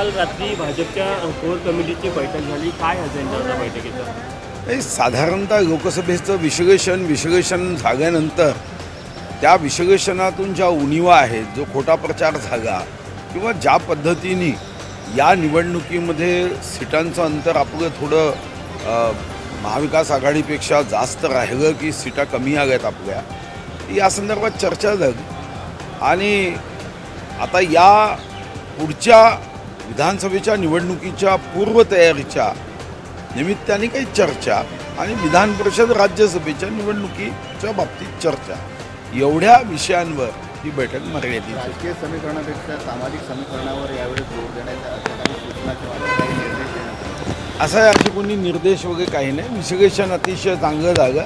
काल रात्री भाजपच्या कोर कमिटीची बैठक झाली, काय अजेंडा होता बैठकीचा? साधारणतः लोकसभेचं विषगेशन झाल्यानंतर त्या विषगेशनातून ज्या उणिवा आहेत, जो खोटा प्रचार झाला किंवा ज्या पद्धतीने या निवडणुकीमध्ये सीटांचं अंतर आपलं थोडं महाविकास आघाडीपेक्षा जास्त राहिलं की सीटा कमी आल्यात आपल्या, या संदर्भात चर्चा झाली. आणि आता या पुढच्या विधानसभेच्या निवडणुकीच्या पूर्वतयारीच्या निमित्ताने काही चर्चा आणि विधान परिषद राज्यसभेच्या निवडणुकीच्या बाबतीत चर्चा, एवढ्या विषयांवर ही बैठक मर्यादित. राजकीय समीकरणापेक्षा सामाजिक समीकरणावर यावेळी जोर देण्याच्या सूचना किंवा काही निर्देश देण्यात असं असे कोणी निर्देश वगैरे काही नाही. विषगेशन अतिशय चांगलं झालं.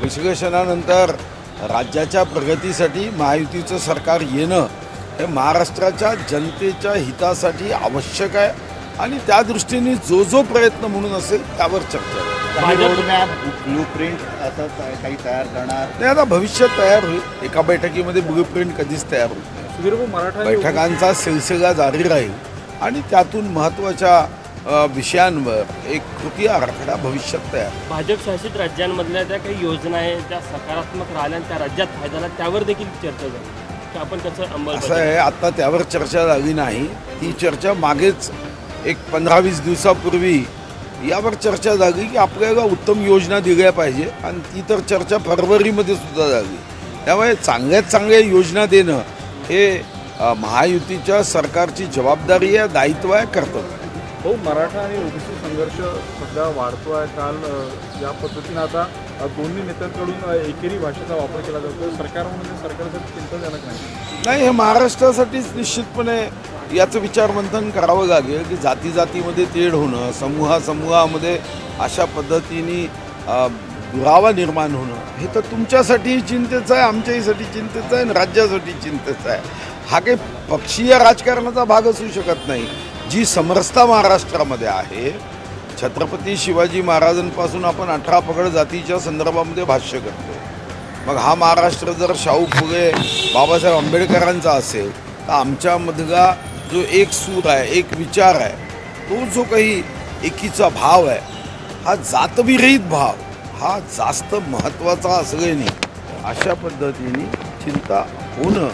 विषगेशनानंतर राज्याच्या प्रगतीसाठी महायुतीचं सरकार येणं हे महाराष्ट्राच्या जनतेच्या हितासाठी आवश्यक आहे आणि त्या दृष्टीने जो प्रयत्न म्हणून असेल त्यावर चर्चा. ब्लूप्रिंट असं काही तयार करणार ते आता भविष्यात तयार होईल. एका बैठकीमध्ये ब्लूप्रिंट कधीच तयार होईल नाही. बैठकांचा सिलसिला जारी राहील आणि त्यातून महत्त्वाच्या विषयांवर एक कृती आराखडा भविष्यात तयार. भाजप शासित राज्यांमधल्या ज्या काही योजना आहेत त्या सकारात्मक राहिल्या आणि त्या राज्यात फायदा झाला, त्यावर देखील चर्चा झाली. आपण कसं अंमल असं आहे, आता त्यावर चर्चा झाली नाही. ती चर्चा मागेच एक 15-20 दिवसापूर्वी यावर चर्चा झाली की आपल्याला उत्तम योजना दिल्या पाहिजे आणि ती तर चर्चा फरवरीमध्ये सुद्धा झाली. त्यामुळे चांगल्यात चांगल्या योजना देणं हे महायुतीच्या सरकारची जबाबदारी आहे, दायित्व आहे, कर्तव्य. हो, मराठा आणि ओबीसी संघर्ष सध्या वाढतो आहे. काल या पद्धतीनं आता दोन्ही नेत्यांकडून एकेरी भाषेचा वापर केला जातो. सरकार म्हणून सरकारसाठी चिंताजनक नाही. हे महाराष्ट्रासाठीच निश्चितपणे याचं विचारमंथन करावं लागेल की जातीमध्ये तेढ होणं, समूहामध्ये अशा पद्धतीने दुरावा निर्माण होणं हे तर तुमच्यासाठी चिंतेचं आहे, आमच्याहीसाठी चिंतेचं आहे आणि राज्यासाठी चिंतेचं आहे. हा काही पक्षीय राजकारणाचा भाग असू शकत नाही. जी समरसता महाराष्ट्रामध्ये आहे, छत्रपती शिवाजी महाराजांपासून आपण 18 पगड जातीच्या संदर्भामध्ये भाष्य करतो. मग हा महाराष्ट्र जर शाहू फुले, बाबासाहेब आंबेडकरांचा असेल तर आमच्यामधला जो एक सूर आहे, एक विचार आहे, तो जो काही एकीचा भाव आहे, हा जातविरहित भाव हा जास्त महत्त्वाचा असल्याने अशा पद्धतीने चिंता होणं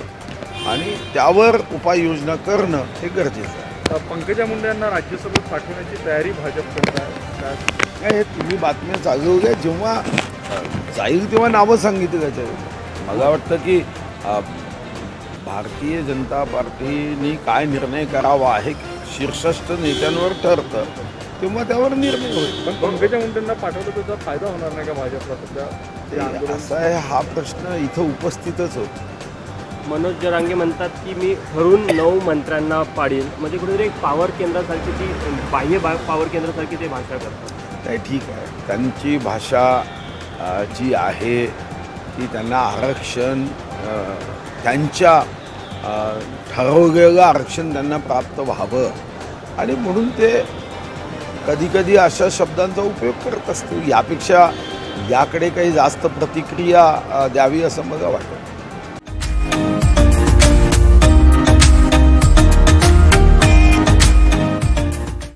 आणि त्यावर उपाययोजना करणं हे गरजेचं आहे. पंकजा मुंडे यांना राज्यसभेत पाठवण्याची तयारी भाजप करत आहे. काय हे तुम्ही बातम्या चालवल्या, जेव्हा जाईल तेव्हा नावं सांगितलं त्याच्यावर. मला वाटतं की भारतीय जनता पार्टीने काय निर्णय करावा हे शीर्षस्थ नेत्यांवर ठरतं, तेव्हा त्यावर निर्णय होईल. पण पंकजा मुंडेंना पाठवलं त्याचा फायदा होणार नाही का भाजपला सध्या? असा आहे, हा प्रश्न इथं उपस्थितच होतो. मनोज जरांगे म्हणतात की मी ठरून 9 मंत्र्यांना पाडील, म्हणजे कुठेतरी एक पॉवर केंद्रासारखी ती बाह्य पॉवर केंद्रासारखी ते भाषा करतात. नाही, ठीक आहे, त्यांची भाषा जी आहे ती त्यांना आरक्षण त्यांच्या ठरवलेलं आरक्षण त्यांना प्राप्त व्हावं आणि म्हणून ते कधी अशा शब्दांचा उपयोग करत असतील. यापेक्षा याकडे काही जास्त प्रतिक्रिया द्यावी असं मला वाटतं.